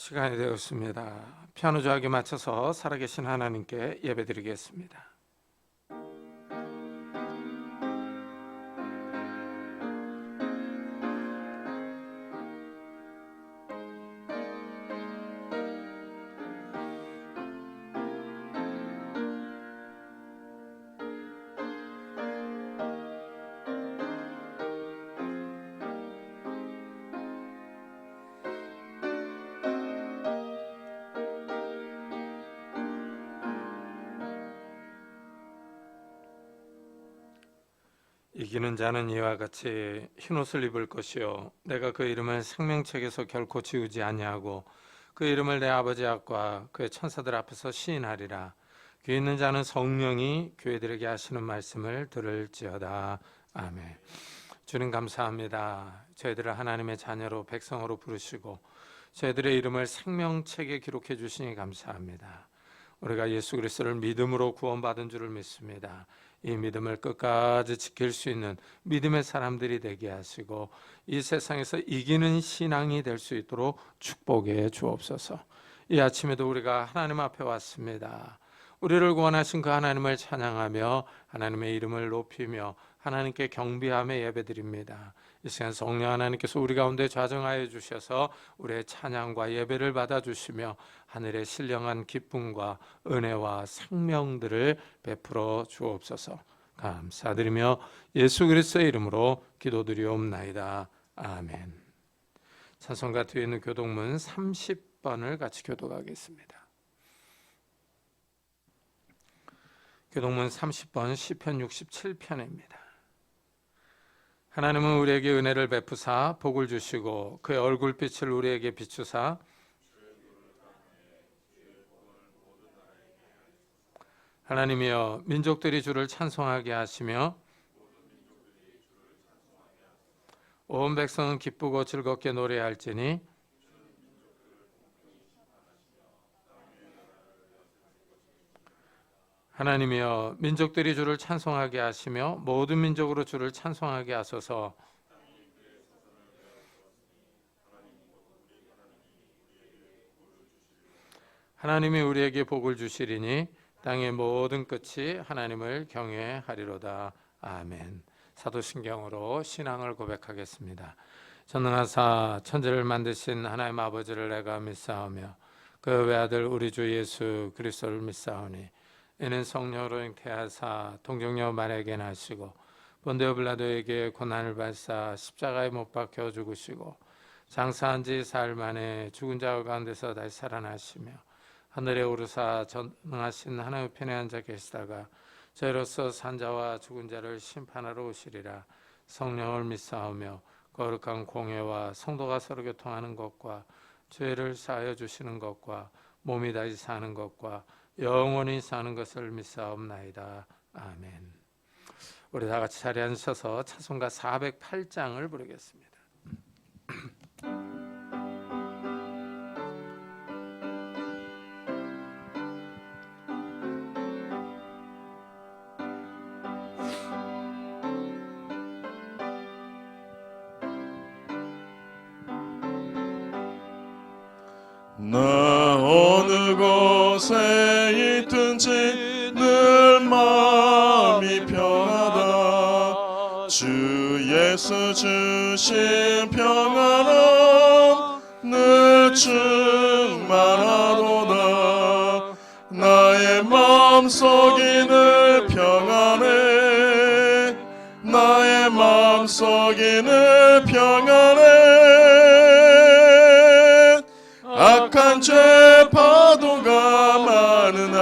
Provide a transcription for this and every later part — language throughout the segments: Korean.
시간이 되었습니다. 피아노 조각에 맞춰서 살아계신 하나님께 예배드리겠습니다. 이기는 자는 이와 같이 흰옷을 입을 것이요 내가 그 이름을 생명책에서 결코 지우지 아니하고 그 이름을 내 아버지 앞과 그의 천사들 앞에서 시인하리라. 귀 있는 자는 성령이 교회들에게 하시는 말씀을 들을지어다. 아멘. 주님 감사합니다. 저희들을 하나님의 자녀로 백성으로 부르시고 저희들의 이름을 생명책에 기록해 주시니 감사합니다. 우리가 예수 그리스도를 믿음으로 구원받은 줄을 믿습니다. 이 믿음을 끝까지 지킬 수 있는 믿음의 사람들이 되게 하시고 이 세상에서 이기는 신앙이 될 수 있도록 축복해 주옵소서. 이 아침에도 우리가 하나님 앞에 왔습니다. 우리를 구원하신 그 하나님을 찬양하며 하나님의 이름을 높이며 하나님께 경배하며 예배드립니다. 이 시간 성령 하나님께서 우리 가운데 좌정하여 주셔서 우리의 찬양과 예배를 받아주시며 하늘의 신령한 기쁨과 은혜와 생명들을 베풀어 주옵소서. 감사드리며 예수 그리스도의 이름으로 기도드리옵나이다. 아멘. 찬송가 뒤에 있는 교독문 30번을 같이 교독하겠습니다. 교독문 30번 시편 67편입니다. 하나님은 우리에게 은혜를 베푸사 복을 주시고 그의 얼굴빛을 우리에게 비추사 하나님이여 민족들이 주를 찬송하게 하시며 온 백성은 기쁘고 즐겁게 노래할지니 하나님이여 민족들이 주를 찬송하게 하시며 모든 민족으로 주를 찬송하게 하소서. 하나님이 우리에게 복을 주시리니 땅의 모든 끝이 하나님을 경외하리로다. 아멘. 사도신경으로 신앙을 고백하겠습니다. 전능하사 천지를 만드신 하나님 아버지를 내가 믿사오며 그 외아들 우리 주 예수 그리스도를 믿사오니 이는 성령으로 잉태하사 동정녀 마리아에게 나시고 본디오 빌라도에게 고난을 받사 십자가에 못 박혀 죽으시고 장사한 지 사흘 만에 죽은 자 가운데서 다시 살아나시며 하늘에 오르사 전능하신 하나님 편에 앉아 계시다가 저희로서 산자와 죽은 자를 심판하러 오시리라. 성령을 믿사오며 거룩한 공회와 성도가 서로 교통하는 것과 죄를 사하여 주시는 것과 몸이 다시 사는 것과 영원히 사는 것을 믿사옵나이다. 아멘. 우리 다 같이 자리에 앉으셔서 찬송가 408장을 부르겠습니다. 나 어느 곳에 있든지 늘 마음이 평하다. 주 예수 주신 평안함 늘 충만하도다. 나의 마음속이 늘 평안해. 나의 마음속이 늘 평안해. 악한 죄 파도가 많으나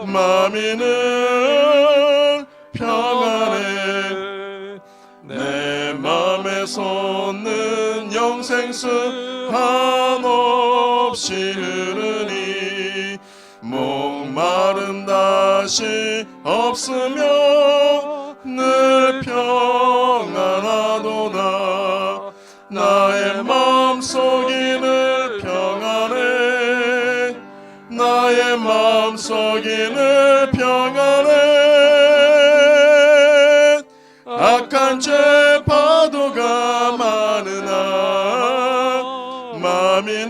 마음이 늘 평안해. 내 맘에 솟는 영생수 한없이 흐르니 목마름 다시 없으며 늘 평안하도다. 나의 마음속이 늘 평안해. 나의 마음속이 늘 평안해. 악한 죄 파도가 많으나 마음이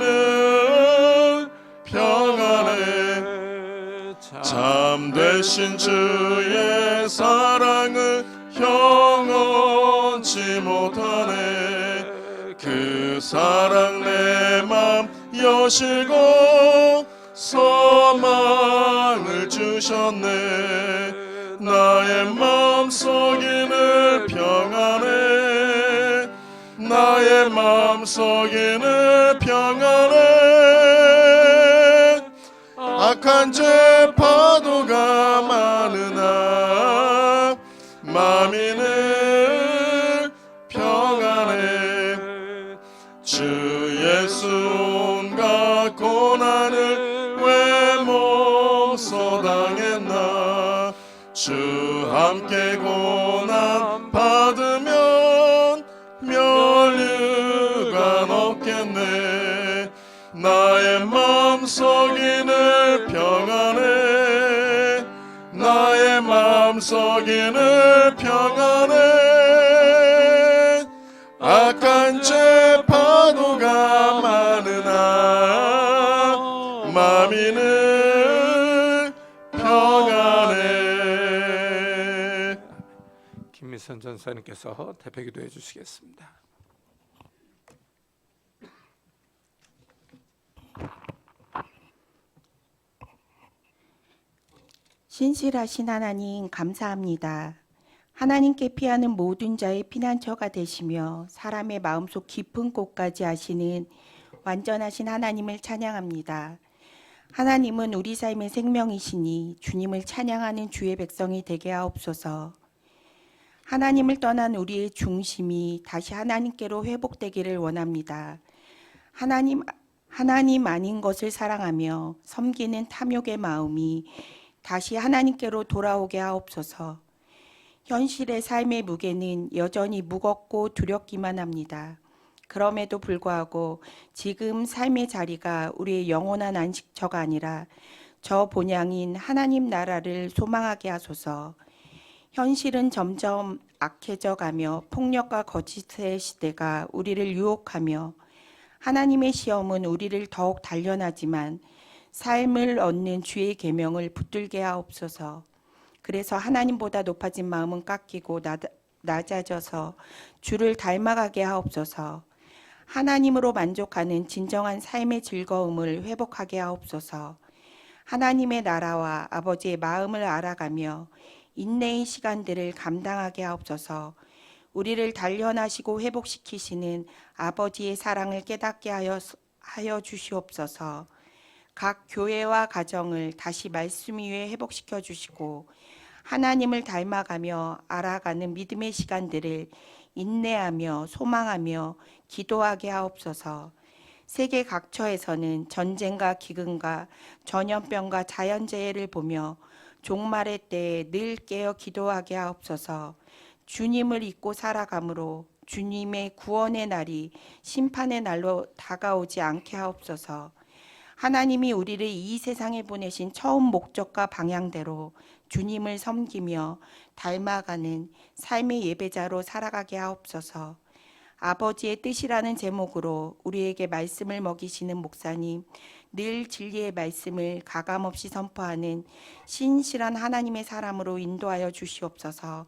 평안해. 참되신 주의 사랑을 형언치 못하네. 그 사랑 내 맘 여시고 소망을 주셨네. 나의 마음속이 늘 평안해. 나의 마음속이 늘 평안해. 악한 죄 파도가 많으나 마음이 늘 평안해. 주 예수 온갖 고난을 왜 몸소 당했나. 주 함께 고난 받으면 멸류관 없겠네. 나의 마음속이 늘 평안해. 나의 마음속이 늘 평안해. 악한 죄 파도가 많으나 마음이 늘 평안해. 김미선 전사님께서 대표기도 해주시겠습니다. 신실하신 하나님 감사합니다. 하나님께 피하는 모든 자의 피난처가 되시며 사람의 마음속 깊은 곳까지 아시는 완전하신 하나님을 찬양합니다. 하나님은 우리 삶의 생명이시니 주님을 찬양하는 주의 백성이 되게 하옵소서. 하나님을 떠난 우리의 중심이 다시 하나님께로 회복되기를 원합니다. 하나님 아닌 것을 사랑하며 섬기는 탐욕의 마음이 다시 하나님께로 돌아오게 하옵소서. 현실의 삶의 무게는 여전히 무겁고 두렵기만 합니다. 그럼에도 불구하고 지금 삶의 자리가 우리의 영원한 안식처가 아니라 저 본향인 하나님 나라를 소망하게 하소서. 현실은 점점 악해져 가며 폭력과 거짓의 시대가 우리를 유혹하며 하나님의 시험은 우리를 더욱 단련하지만 삶을 얻는 주의 계명을 붙들게 하옵소서. 그래서 하나님보다 높아진 마음은 깎이고 낮아져서 주를 닮아가게 하옵소서. 하나님으로 만족하는 진정한 삶의 즐거움을 회복하게 하옵소서. 하나님의 나라와 아버지의 마음을 알아가며 인내의 시간들을 감당하게 하옵소서. 우리를 단련하시고 회복시키시는 아버지의 사랑을 깨닫게 하여 주시옵소서. 각 교회와 가정을 다시 말씀 위에 회복시켜 주시고 하나님을 닮아가며 알아가는 믿음의 시간들을 인내하며 소망하며 기도하게 하옵소서. 세계 각처에서는 전쟁과 기근과 전염병과 자연재해를 보며 종말의 때에 늘 깨어 기도하게 하옵소서. 주님을 잊고 살아가므로 주님의 구원의 날이 심판의 날로 다가오지 않게 하옵소서. 하나님이 우리를 이 세상에 보내신 처음 목적과 방향대로 주님을 섬기며 닮아가는 삶의 예배자로 살아가게 하옵소서. 아버지의 뜻이라는 제목으로 우리에게 말씀을 먹이시는 목사님, 늘 진리의 말씀을 가감없이 선포하는 신실한 하나님의 사람으로 인도하여 주시옵소서.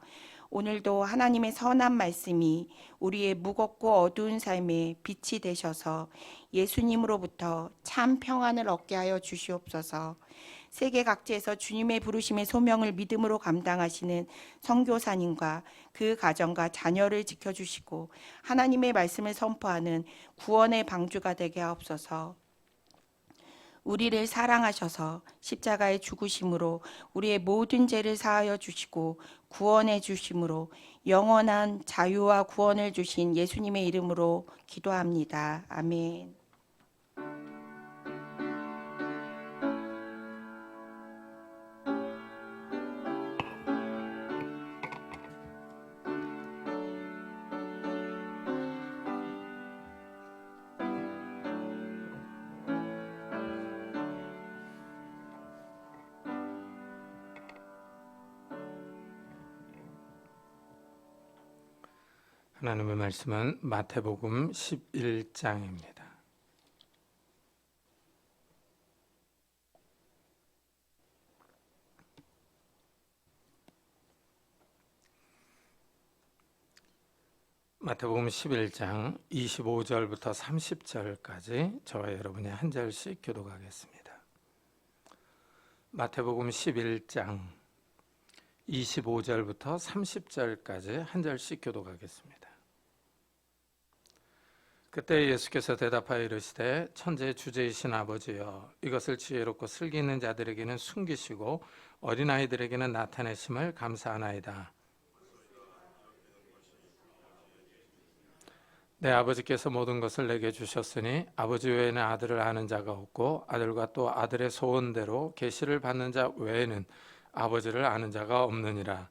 오늘도 하나님의 선한 말씀이 우리의 무겁고 어두운 삶에 빛이 되셔서 예수님으로부터 참 평안을 얻게 하여 주시옵소서. 세계 각지에서 주님의 부르심의 소명을 믿음으로 감당하시는 선교사님과 그 가정과 자녀를 지켜주시고 하나님의 말씀을 선포하는 구원의 방주가 되게 하옵소서. 우리를 사랑하셔서 십자가의 죽으심으로 우리의 모든 죄를 사하여 주시고 구원해 주심으로 영원한 자유와 구원을 주신 예수님의 이름으로 기도합니다. 아멘. 하나님의 말씀은 마태복음 11장입니다. 마태복음 11장 25절부터 30절까지 저와 여러분이 한 절씩 교독하겠습니다. 마태복음 11장 25절부터 30절까지 한 절씩 교독하겠습니다. 그때 예수께서 대답하여 이르시되 천지의 주제이신 아버지여, 이것을 지혜롭고 슬기 있는 자들에게는 숨기시고 어린아이들에게는 나타내심을 감사하나이다. 내 아버지께서 모든 것을 내게 주셨으니 아버지 외에는 아들을 아는 자가 없고 아들과 또 아들의 소원대로 계시를 받는 자 외에는 아버지를 아는 자가 없느니라.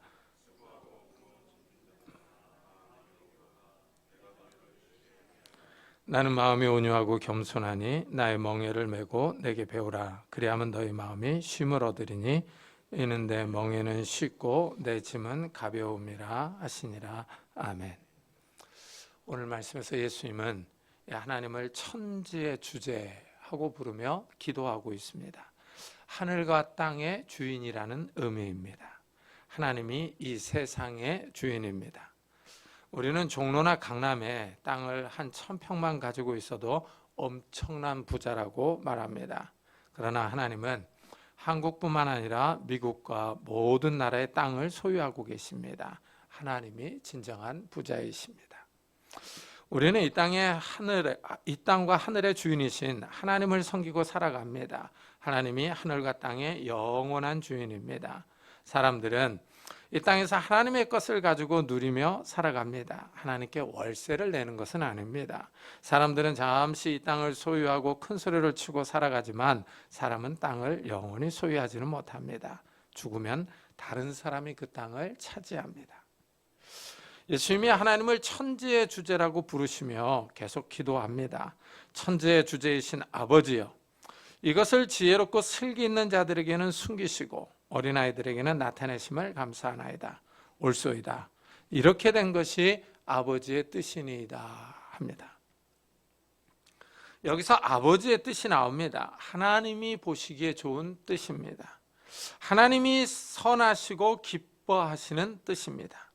나는 마음이 온유하고 겸손하니 나의 멍에를 메고 내게 배우라. 그리하면 너희 마음이 쉼을 얻으리니 이는 내 멍에는 쉽고 내 짐은 가벼움이라 하시니라. 아멘. 오늘 말씀에서 예수님은 하나님을 천지의 주제하고 부르며 기도하고 있습니다. 하늘과 땅의 주인이라는 의미입니다. 하나님이 이 세상의 주인입니다. 우리는 종로나 강남에 땅을 한 1000평만 가지고 있어도 엄청난 부자라고 말합니다. 그러나 하나님은 한국뿐만 아니라 미국과 모든 나라의 땅을 소유하고 계십니다. 하나님이 진정한 부자이십니다. 우리는 이 땅과 하늘의 주인이신 하나님을 섬기고 살아갑니다. 하나님이 하늘과 땅의 영원한 주인입니다. 사람들은 이 땅에서 하나님의 것을 가지고 누리며 살아갑니다. 하나님께 월세를 내는 것은 아닙니다. 사람들은 잠시 이 땅을 소유하고 큰 소리를 치고 살아가지만 사람은 땅을 영원히 소유하지는 못합니다. 죽으면 다른 사람이 그 땅을 차지합니다. 예수님이 하나님을 천지의 주제라고 부르시며 계속 기도합니다. 천지의 주제이신 아버지여, 이것을 지혜롭고 슬기 있는 자들에게는 숨기시고 어린아이들에게는 나타내심을 감사하나이다. 옳소이다. 이렇게 된 것이 아버지의 뜻이니이다 합니다. 여기서 아버지의 뜻이 나옵니다. 하나님이 보시기에 좋은 뜻입니다. 하나님이 선하시고 기뻐하시는 뜻입니다.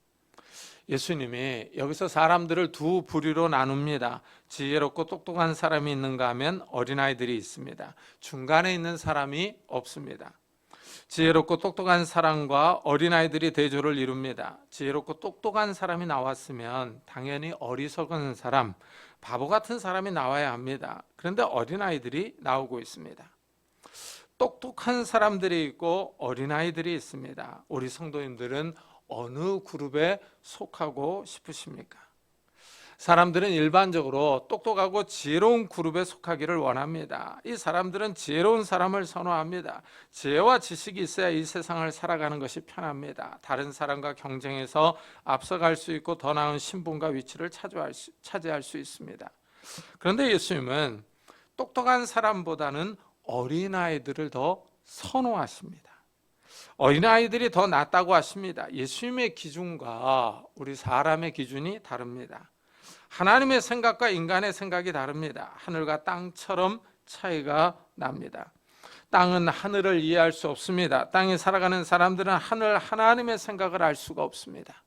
예수님이 여기서 사람들을 두 부류로 나눕니다. 지혜롭고 똑똑한 사람이 있는가 하면 어린아이들이 있습니다. 중간에 있는 사람이 없습니다. 지혜롭고 똑똑한 사람과 어린아이들이 대조를 이룹니다. 지혜롭고 똑똑한 사람이 나왔으면 당연히 어리석은 사람, 바보 같은 사람이 나와야 합니다. 그런데 어린아이들이 나오고 있습니다. 똑똑한 사람들이 있고 어린아이들이 있습니다. 우리 성도님들은 어느 그룹에 속하고 싶으십니까? 사람들은 일반적으로 똑똑하고 지혜로운 그룹에 속하기를 원합니다. 이 사람들은 지혜로운 사람을 선호합니다. 지혜와 지식이 있어야 이 세상을 살아가는 것이 편합니다. 다른 사람과 경쟁해서 앞서갈 수 있고 더 나은 신분과 위치를 차지할 수 있습니다. 그런데 예수님은 똑똑한 사람보다는 어린아이들을 더 선호하십니다. 어린아이들이 더 낫다고 하십니다. 예수님의 기준과 우리 사람의 기준이 다릅니다. 하나님의 생각과 인간의 생각이 다릅니다. 하늘과 땅처럼 차이가 납니다. 땅은 하늘을 이해할 수 없습니다. 땅에 살아가는 사람들은 하나님의 생각을 알 수가 없습니다.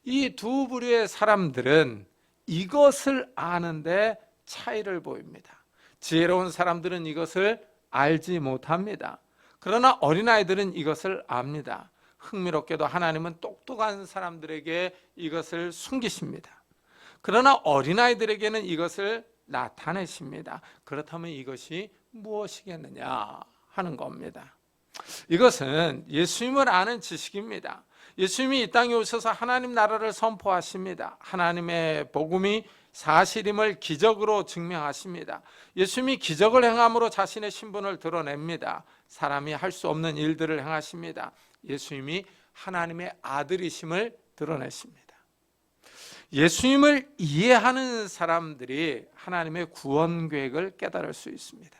이 두 부류의 사람들은 이것을 아는데 차이를 보입니다. 지혜로운 사람들은 이것을 알지 못합니다. 그러나 어린아이들은 이것을 압니다. 흥미롭게도 하나님은 똑똑한 사람들에게 이것을 숨기십니다. 그러나 어린아이들에게는 이것을 나타내십니다. 그렇다면 이것이 무엇이겠느냐 하는 겁니다. 이것은 예수님을 아는 지식입니다. 예수님이 이 땅에 오셔서 하나님 나라를 선포하십니다. 하나님의 복음이 사실임을 기적으로 증명하십니다. 예수님이 기적을 행함으로 자신의 신분을 드러냅니다. 사람이 할 수 없는 일들을 행하십니다. 예수님이 하나님의 아들이심을 드러내십니다. 예수님을 이해하는 사람들이 하나님의 구원 계획을 깨달을 수 있습니다.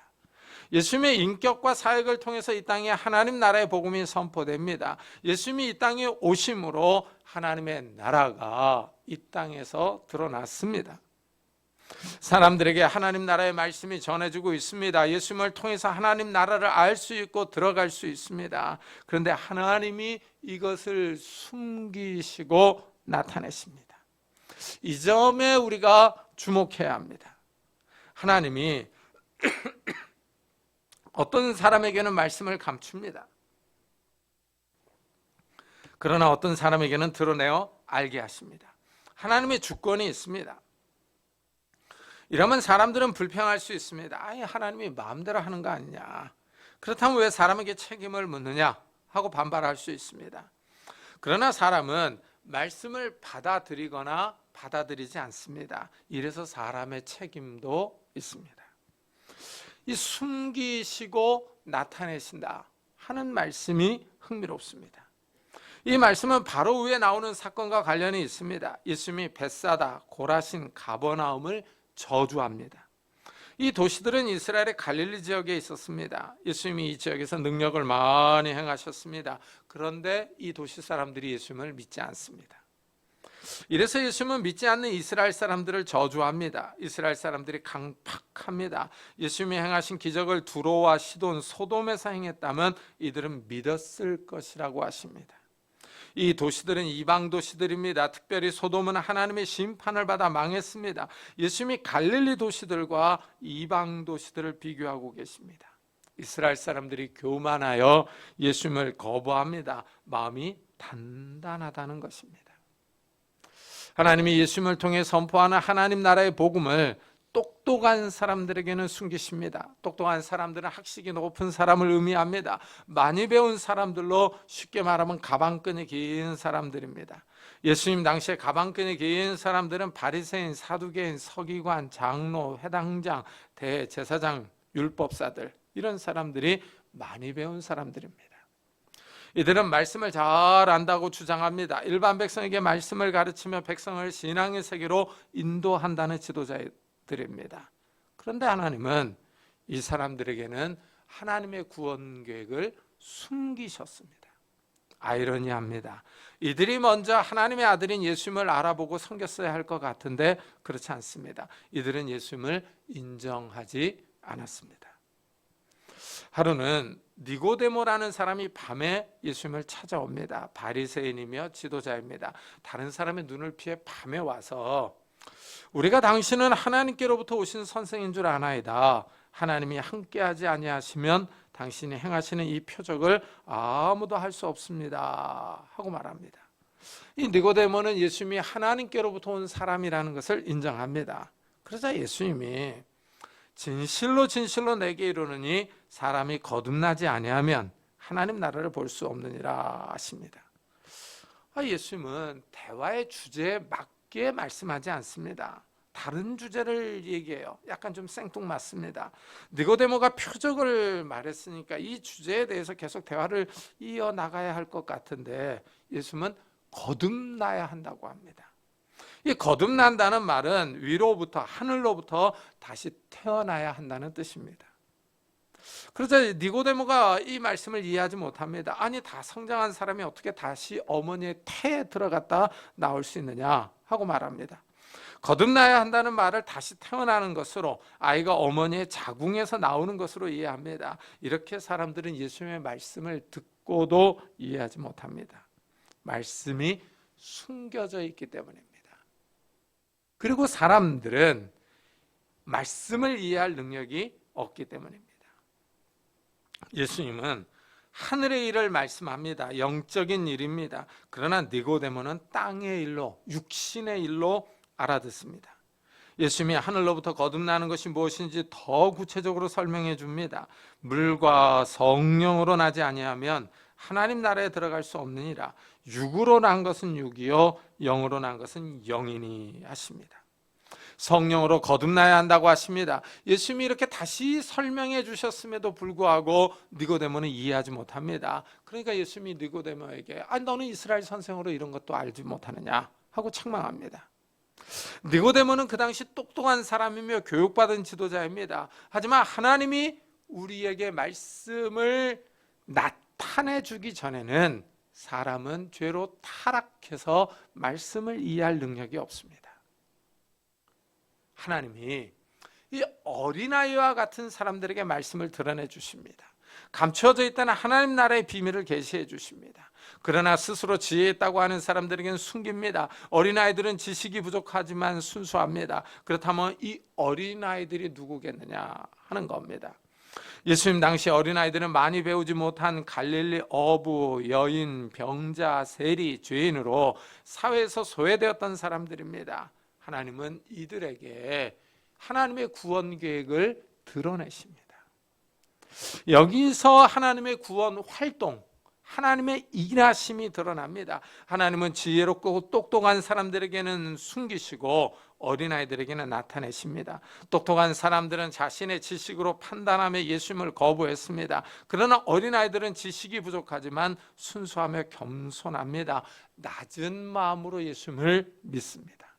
예수님의 인격과 사역을 통해서 이 땅에 하나님 나라의 복음이 선포됩니다. 예수님이 이 땅에 오심으로 하나님의 나라가 이 땅에서 드러났습니다. 사람들에게 하나님 나라의 말씀이 전해지고 있습니다. 예수님을 통해서 하나님 나라를 알 수 있고 들어갈 수 있습니다. 그런데 하나님이 이것을 숨기시고 나타내십니다. 이 점에 우리가 주목해야 합니다. 하나님이 어떤 사람에게는 말씀을 감춥니다. 그러나 어떤 사람에게는 드러내어 알게 하십니다. 하나님의 주권이 있습니다. 이러면 사람들은 불평할 수 있습니다. 아니, 하나님이 마음대로 하는 거 아니냐. 그렇다면 왜 사람에게 책임을 묻느냐 하고 반발할 수 있습니다. 그러나 사람은 말씀을 받아들이거나 받아들이지 않습니다. 이래서 사람의 책임도 있습니다. 이 숨기시고 나타내신다 하는 말씀이 흥미롭습니다. 이 말씀은 바로 위에 나오는 사건과 관련이 있습니다. 예수님이 벳사다, 고라신, 가버나움을 저주합니다. 이 도시들은 이스라엘의 갈릴리 지역에 있었습니다. 예수님이 이 지역에서 능력을 많이 행하셨습니다. 그런데 이 도시 사람들이 예수님을 믿지 않습니다. 이래서 예수님은 믿지 않는 이스라엘 사람들을 저주합니다. 이스라엘 사람들이 강팍합니다. 예수님이 행하신 기적을 두로와 시돈, 소돔에서 행했다면 이들은 믿었을 것이라고 하십니다. 이 도시들은 이방 도시들입니다. 특별히 소돔은 하나님의 심판을 받아 망했습니다. 예수님이 갈릴리 도시들과 이방 도시들을 비교하고 계십니다. 이스라엘 사람들이 교만하여 예수님을 거부합니다. 마음이 단단하다는 것입니다. 하나님이 예수님을 통해 선포하는 하나님 나라의 복음을 똑똑한 사람들에게는 숨기십니다. 똑똑한 사람들은 학식이 높은 사람을 의미합니다. 많이 배운 사람들로 쉽게 말하면 가방끈이 긴 사람들입니다. 예수님 당시에 가방끈이 긴 사람들은 바리새인, 사두개인, 서기관, 장로, 회당장, 대제사장, 율법사들, 이런 사람들이 많이 배운 사람들입니다. 이들은 말씀을 잘 안다고 주장합니다. 일반 백성에게 말씀을 가르치며 백성을 신앙의 세계로 인도한다는 지도자들입니다. 그런데 하나님은 이 사람들에게는 하나님의 구원 계획을 숨기셨습니다. 아이러니합니다. 이들이 먼저 하나님의 아들인 예수님을 알아보고 섬겼어야 할 것 같은데 그렇지 않습니다. 이들은 예수님을 인정하지 않았습니다. 하루는 니고데모라는 사람이 밤에 예수님을 찾아옵니다. 바리새인이며 지도자입니다. 다른 사람의 눈을 피해 밤에 와서 우리가 당신은 하나님께로부터 오신 선생인 줄 아나이다. 하나님이 함께하지 아니하시면 당신이 행하시는 이 표적을 아무도 할 수 없습니다 하고 말합니다. 이 니고데모는 예수님이 하나님께로부터 온 사람이라는 것을 인정합니다. 그러자 예수님이 진실로 진실로 내게 이르노니 사람이 거듭나지 아니하면 하나님 나라를 볼 수 없느니라 하십니다. 예수님은 대화의 주제에 맞게 말씀하지 않습니다. 다른 주제를 얘기해요. 약간 좀 생뚱맞습니다. 니고데모가 표적을 말했으니까 이 주제에 대해서 계속 대화를 이어나가야 할 것 같은데 예수님은 거듭나야 한다고 합니다. 이 거듭난다는 말은 위로부터, 하늘로부터 다시 태어나야 한다는 뜻입니다. 그러자 니고데모가 이 말씀을 이해하지 못합니다. 아니, 다 성장한 사람이 어떻게 다시 어머니의 태에 들어갔다 나올 수 있느냐 하고 말합니다. 거듭나야 한다는 말을 다시 태어나는 것으로, 아이가 어머니의 자궁에서 나오는 것으로 이해합니다. 이렇게 사람들은 예수님의 말씀을 듣고도 이해하지 못합니다. 말씀이 숨겨져 있기 때문입니다. 그리고 사람들은 말씀을 이해할 능력이 없기 때문입니다. 예수님은 하늘의 일을 말씀합니다. 영적인 일입니다. 그러나 니고데모는 땅의 일로, 육신의 일로 알아듣습니다. 예수님이 하늘로부터 거듭나는 것이 무엇인지 더 구체적으로 설명해 줍니다. 물과 성령으로 나지 아니하면 하나님 나라에 들어갈 수 없느니라. 육으로 난 것은 육이요 영으로 난 것은 영이니 하십니다. 성령으로 거듭나야 한다고 하십니다. 예수님이 이렇게 다시 설명해 주셨음에도 불구하고 니고데모는 이해하지 못합니다. 그러니까 예수님이 니고데모에게 너는 이스라엘 선생으로 이런 것도 알지 못하느냐 하고 책망합니다. 니고데모는 그 당시 똑똑한 사람이며 교육받은 지도자입니다. 하지만 하나님이 우리에게 말씀을 나타내 주기 전에는 사람은 죄로 타락해서 말씀을 이해할 능력이 없습니다. 하나님이 이 어린아이와 같은 사람들에게 말씀을 드러내 주십니다. 감추어져 있다는 하나님 나라의 비밀을 계시해 주십니다. 그러나 스스로 지혜 있다고 하는 사람들에게는 숨깁니다. 어린아이들은 지식이 부족하지만 순수합니다. 그렇다면 이 어린아이들이 누구겠느냐 하는 겁니다. 예수님 당시 어린아이들은 많이 배우지 못한 갈릴리 어부, 여인, 병자, 세리, 죄인으로 사회에서 소외되었던 사람들입니다. 하나님은 이들에게 하나님의 구원 계획을 드러내십니다. 여기서 하나님의 구원 활동, 하나님의 일하심이 드러납니다. 하나님은 지혜롭고 똑똑한 사람들에게는 숨기시고 어린아이들에게는 나타내십니다. 똑똑한 사람들은 자신의 지식으로 판단하며 예수님을 거부했습니다. 그러나 어린아이들은 지식이 부족하지만 순수하며 겸손합니다. 낮은 마음으로 예수님을 믿습니다.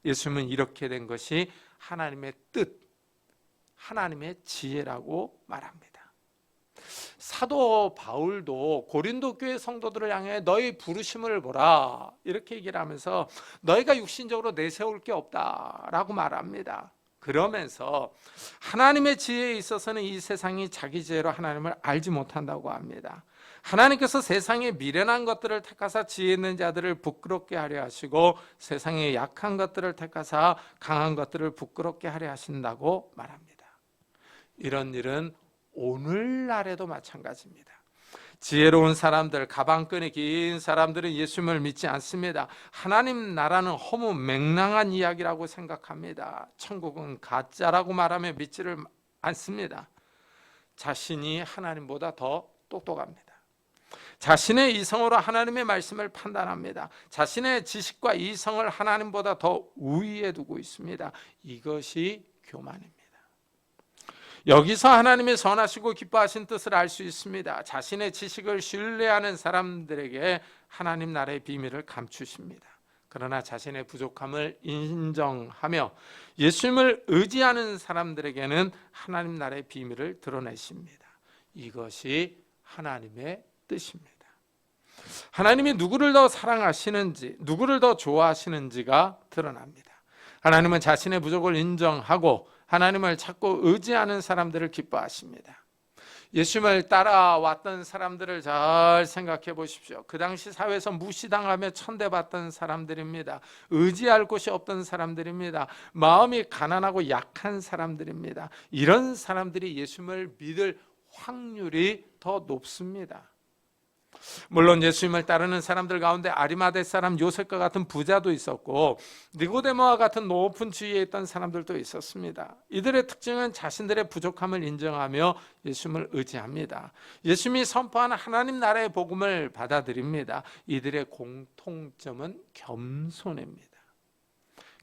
예수님은 이렇게 된 것이 하나님의 뜻, 하나님의 지혜라고 말합니다. 사도 바울도 고린도 교회 성도들을 향해 너희 부르심을 보라 이렇게 얘기를 하면서 너희가 육신적으로 내세울 게 없다라고 말합니다. 그러면서 하나님의 지혜에 있어서는 이 세상이 자기 지혜로 하나님을 알지 못한다고 합니다. 하나님께서 세상에 미련한 것들을 택하사 지혜 있는 자들을 부끄럽게 하려 하시고 세상에 약한 것들을 택하사 강한 것들을 부끄럽게 하려 하신다고 말합니다. 이런 일은 오늘날에도 마찬가지입니다. 지혜로운 사람들, 가방끈이 긴 사람들은 예수님을 믿지 않습니다. 하나님 나라는 허무 맹랑한 이야기라고 생각합니다. 천국은 가짜라고 말하며 믿지를 않습니다. 자신이 하나님보다 더 똑똑합니다. 자신의 이성으로 하나님의 말씀을 판단합니다. 자신의 지식과 이성을 하나님보다 더 우위에 두고 있습니다. 이것이 교만입니다. 여기서 하나님의 선하시고 기뻐하신 뜻을 알 수 있습니다. 자신의 지식을 신뢰하는 사람들에게 하나님 나라의 비밀을 감추십니다. 그러나 자신의 부족함을 인정하며 예수님을 의지하는 사람들에게는 하나님 나라의 비밀을 드러내십니다. 이것이 하나님의 뜻입니다. 하나님이 누구를 더 사랑하시는지, 누구를 더 좋아하시는지가 드러납니다. 하나님은 자신의 부족을 인정하고 하나님을 찾고 의지하는 사람들을 기뻐하십니다. 예수님을 따라왔던 사람들을 잘 생각해 보십시오. 그 당시 사회에서 무시당하며 천대받던 사람들입니다. 의지할 곳이 없던 사람들입니다. 마음이 가난하고 약한 사람들입니다. 이런 사람들이 예수님을 믿을 확률이 더 높습니다. 물론 예수님을 따르는 사람들 가운데 아리마대 사람 요셉과 같은 부자도 있었고 니고데모와 같은 높은 지위에 있던 사람들도 있었습니다. 이들의 특징은 자신들의 부족함을 인정하며 예수님을 의지합니다. 예수님이 선포하는 하나님 나라의 복음을 받아들입니다. 이들의 공통점은 겸손입니다.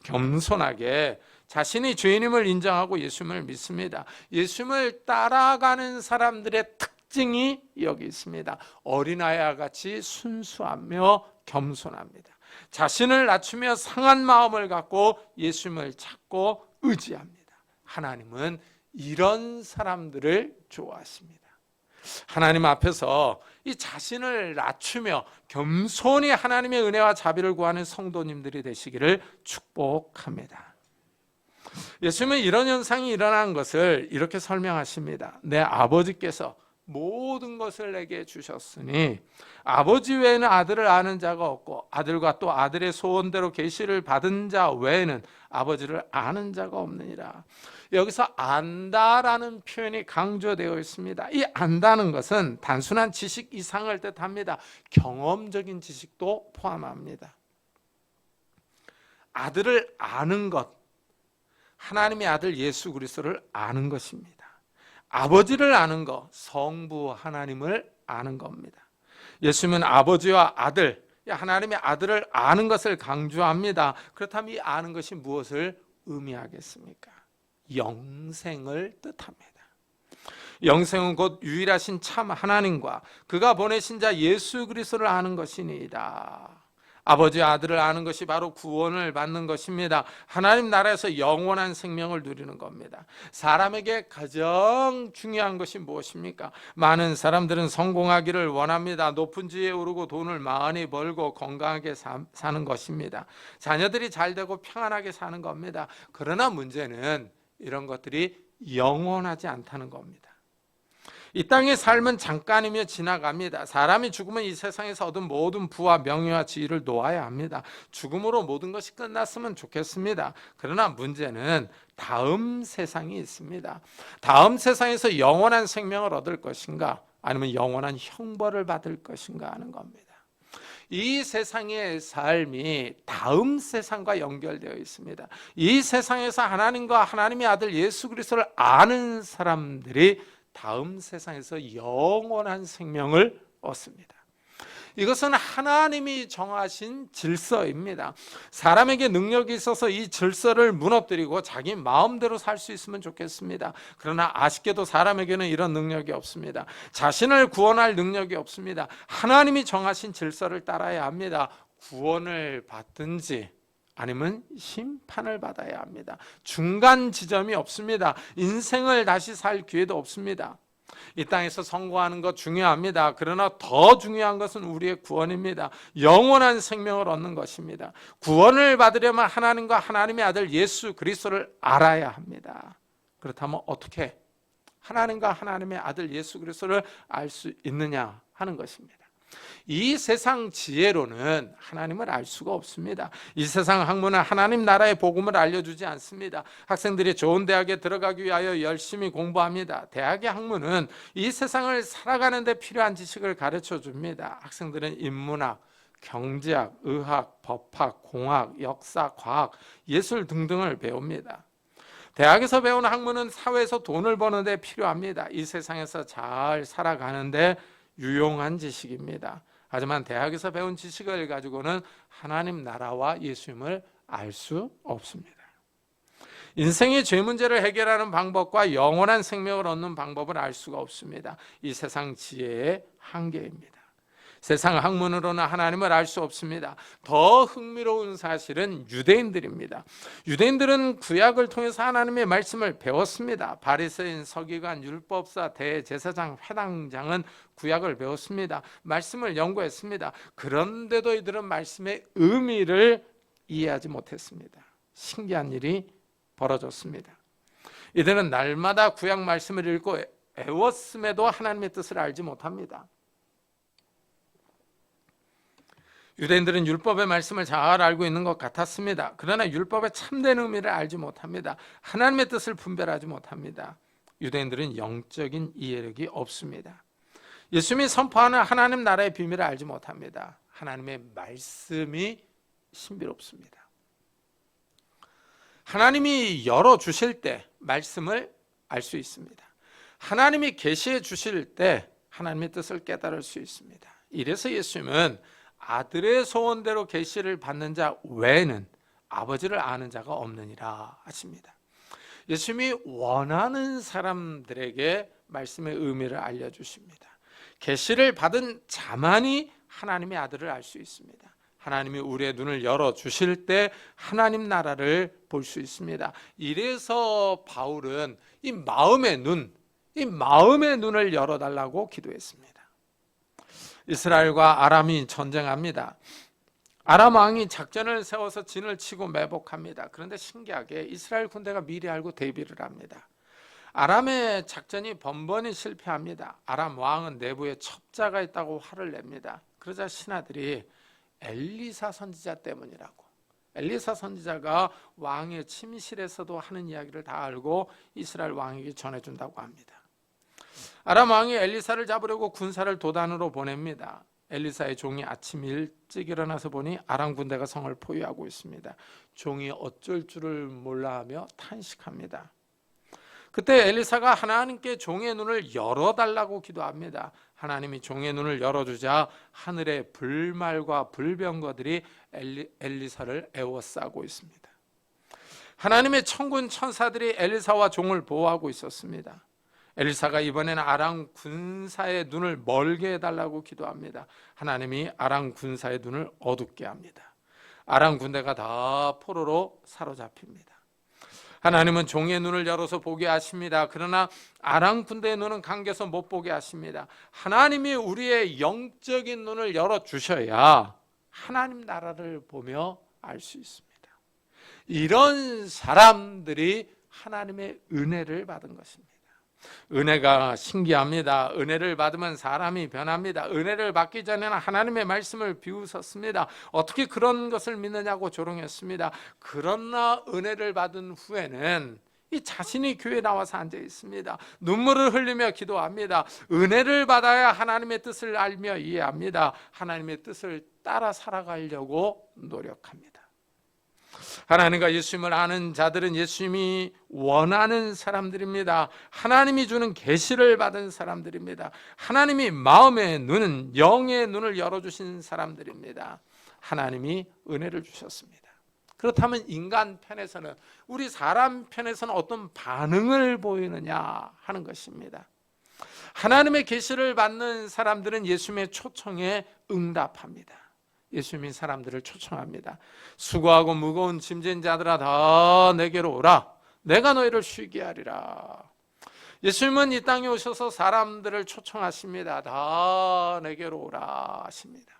겸손하게 자신이 죄인임을 인정하고 예수님을 믿습니다. 예수님을 따라가는 사람들의 특징이 여기 있습니다. 어린아이와 같이 순수하며 겸손합니다. 자신을 낮추며 상한 마음을 갖고 예수님을 찾고 의지합니다. 하나님은 이런 사람들을 좋아하십니다. 하나님 앞에서 이 자신을 낮추며 겸손히 하나님의 은혜와 자비를 구하는 성도님들이 되시기를 축복합니다. 예수님은 이런 현상이 일어난 것을 이렇게 설명하십니다. 내 아버지께서 모든 것을 내게 주셨으니 아버지 외에는 아들을 아는 자가 없고 아들과 또 아들의 소원대로 계시를 받은 자 외에는 아버지를 아는 자가 없느니라. 여기서 안다라는 표현이 강조되어 있습니다. 이 안다는 것은 단순한 지식 이상을 뜻합니다. 경험적인 지식도 포함합니다. 아들을 아는 것, 하나님의 아들 예수 그리스도를 아는 것입니다. 아버지를 아는 것, 성부 하나님을 아는 겁니다. 예수님은 아버지와 아들, 하나님의 아들을 아는 것을 강조합니다. 그렇다면 이 아는 것이 무엇을 의미하겠습니까? 영생을 뜻합니다. 영생은 곧 유일하신 참 하나님과 그가 보내신 자 예수 그리스도를 아는 것이니이다. 아버지와 아들을 아는 것이 바로 구원을 받는 것입니다. 하나님 나라에서 영원한 생명을 누리는 겁니다. 사람에게 가장 중요한 것이 무엇입니까? 많은 사람들은 성공하기를 원합니다. 높은 지위에 오르고 돈을 많이 벌고 건강하게 사는 것입니다. 자녀들이 잘 되고 평안하게 사는 겁니다. 그러나 문제는 이런 것들이 영원하지 않다는 겁니다. 이 땅의 삶은 잠깐이며 지나갑니다. 사람이 죽으면 이 세상에서 얻은 모든 부와 명예와 지위를 놓아야 합니다. 죽음으로 모든 것이 끝났으면 좋겠습니다. 그러나 문제는 다음 세상이 있습니다. 다음 세상에서 영원한 생명을 얻을 것인가, 아니면 영원한 형벌을 받을 것인가 하는 겁니다. 이 세상의 삶이 다음 세상과 연결되어 있습니다. 이 세상에서 하나님과 하나님의 아들 예수 그리스도를 아는 사람들이 다음 세상에서 영원한 생명을 얻습니다. 이것은 하나님이 정하신 질서입니다. 사람에게 능력이 있어서 이 질서를 무너뜨리고 자기 마음대로 살 수 있으면 좋겠습니다. 그러나 아쉽게도 사람에게는 이런 능력이 없습니다. 자신을 구원할 능력이 없습니다. 하나님이 정하신 질서를 따라야 합니다. 구원을 받든지 아니면 심판을 받아야 합니다. 중간 지점이 없습니다. 인생을 다시 살 기회도 없습니다. 이 땅에서 성공하는 것 중요합니다. 그러나 더 중요한 것은 우리의 구원입니다. 영원한 생명을 얻는 것입니다. 구원을 받으려면 하나님과 하나님의 아들 예수 그리스도를 알아야 합니다. 그렇다면 어떻게 하나님과 하나님의 아들 예수 그리스도를 알 수 있느냐 하는 것입니다. 이 세상 지혜로는 하나님을 알 수가 없습니다. 이 세상 학문은 하나님 나라의 복음을 알려주지 않습니다. 학생들이 좋은 대학에 들어가기 위하여 열심히 공부합니다. 대학의 학문은 이 세상을 살아가는 데 필요한 지식을 가르쳐 줍니다. 학생들은 인문학, 경제학, 의학, 법학, 공학, 역사, 과학, 예술 등등을 배웁니다. 대학에서 배우는 학문은 사회에서 돈을 버는 데 필요합니다. 이 세상에서 잘 살아가는데 유용한 지식입니다. 하지만 대학에서 배운 지식을 가지고는 하나님 나라와 예수님을 알 수 없습니다. 인생의 죄 문제를 해결하는 방법과 영원한 생명을 얻는 방법을 알 수가 없습니다. 이 세상 지혜의 한계입니다. 세상 학문으로는 하나님을 알 수 없습니다. 더 흥미로운 사실은 유대인들입니다. 유대인들은 구약을 통해서 하나님의 말씀을 배웠습니다. 바리새인, 서기관, 율법사, 대제사장, 회당장은 구약을 배웠습니다. 말씀을 연구했습니다. 그런데도 이들은 말씀의 의미를 이해하지 못했습니다. 신기한 일이 벌어졌습니다. 이들은 날마다 구약 말씀을 읽고 애웠음에도 하나님의 뜻을 알지 못합니다. 유대인들은 율법의 말씀을 잘 알고 있는 것 같았습니다. 그러나 율법의 참된 의미를 알지 못합니다. 하나님의 뜻을 분별하지 못합니다. 유대인들은 영적인 이해력이 없습니다. 예수님이 선포하는 하나님 나라의 비밀을 알지 못합니다. 하나님의 말씀이 신비롭습니다. 하나님이 열어주실 때 말씀을 알 수 있습니다. 하나님이 계시해 주실 때 하나님의 뜻을 깨달을 수 있습니다. 이래서 예수님은 아들의 소원대로 계시를 받는 자 외에는 아버지를 아는 자가 없느니라 하십니다. 예수님이 원하는 사람들에게 말씀의 의미를 알려주십니다. 계시를 받은 자만이 하나님의 아들을 알 수 있습니다. 하나님이 우리의 눈을 열어주실 때 하나님 나라를 볼 수 있습니다. 이래서 바울은 이 마음의 눈을 열어달라고 기도했습니다. 이스라엘과 아람이 전쟁합니다. 아람 왕이 작전을 세워서 진을 치고 매복합니다. 그런데 신기하게 이스라엘 군대가 미리 알고 대비를 합니다. 아람의 작전이 번번이 실패합니다. 아람 왕은 내부에 첩자가 있다고 화를 냅니다. 그러자 신하들이 엘리사 선지자 때문이라고, 엘리사 선지자가 왕의 침실에서도 하는 이야기를 다 알고 이스라엘 왕에게 전해준다고 합니다. 아람 왕이 엘리사를 잡으려고 군사를 도단으로 보냅니다. 엘리사의 종이 아침 일찍 일어나서 보니 아람 군대가 성을 포위하고 있습니다. 종이 어쩔 줄을 몰라하며 탄식합니다. 그때 엘리사가 하나님께 종의 눈을 열어달라고 기도합니다. 하나님이 종의 눈을 열어주자 하늘의 불말과 불병거들이 엘리사를 에워싸고 있습니다. 하나님의 천군 천사들이 엘리사와 종을 보호하고 있었습니다. 엘리사가 이번에는 아람 군사의 눈을 멀게 해달라고 기도합니다. 하나님이 아람 군사의 눈을 어둡게 합니다. 아람 군대가 다 포로로 사로잡힙니다. 하나님은 종의 눈을 열어서 보게 하십니다. 그러나 아람 군대의 눈은 감겨서 못 보게 하십니다. 하나님이 우리의 영적인 눈을 열어주셔야 하나님 나라를 보며 알 수 있습니다. 이런 사람들이 하나님의 은혜를 받은 것입니다. 은혜가 신기합니다. 은혜를 받으면 사람이 변합니다. 은혜를 받기 전에는 하나님의 말씀을 비웃었습니다. 어떻게 그런 것을 믿느냐고 조롱했습니다. 그러나 은혜를 받은 후에는 이 자신이 교회에 나와서 앉아 있습니다. 눈물을 흘리며 기도합니다. 은혜를 받아야 하나님의 뜻을 알며 이해합니다. 하나님의 뜻을 따라 살아가려고 노력합니다. 하나님과 예수님을 아는 자들은 예수님이 원하는 사람들입니다. 하나님이 주는 계시를 받은 사람들입니다. 하나님이 마음의 눈은, 영의 눈을 열어주신 사람들입니다. 하나님이 은혜를 주셨습니다. 그렇다면 인간 편에서는, 우리 사람 편에서는 어떤 반응을 보이느냐 하는 것입니다. 하나님의 계시를 받는 사람들은 예수님의 초청에 응답합니다. 예수님이 사람들을 초청합니다. 수고하고 무거운 짐진 자들아 다 내게로 오라. 내가 너희를 쉬게 하리라. 예수님은 이 땅에 오셔서 사람들을 초청하십니다. 다 내게로 오라 하십니다.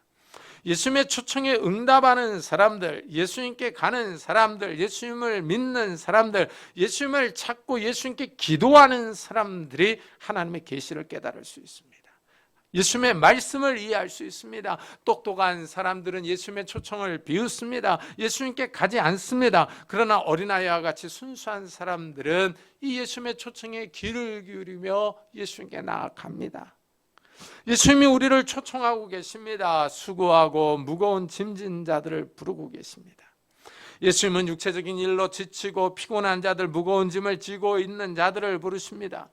예수님의 초청에 응답하는 사람들, 예수님께 가는 사람들, 예수님을 믿는 사람들, 예수님을 찾고 예수님께 기도하는 사람들이 하나님의 계시를 깨달을 수 있습니다. 예수님의 말씀을 이해할 수 있습니다. 똑똑한 사람들은 예수님의 초청을 비웃습니다. 예수님께 가지 않습니다. 그러나 어린아이와 같이 순수한 사람들은 이 예수님의 초청에 귀를 기울이며 예수님께 나아갑니다. 예수님이 우리를 초청하고 계십니다. 수고하고 무거운 짐진 자들을 부르고 계십니다. 예수님은 육체적인 일로 지치고 피곤한 자들, 무거운 짐을 지고 있는 자들을 부르십니다.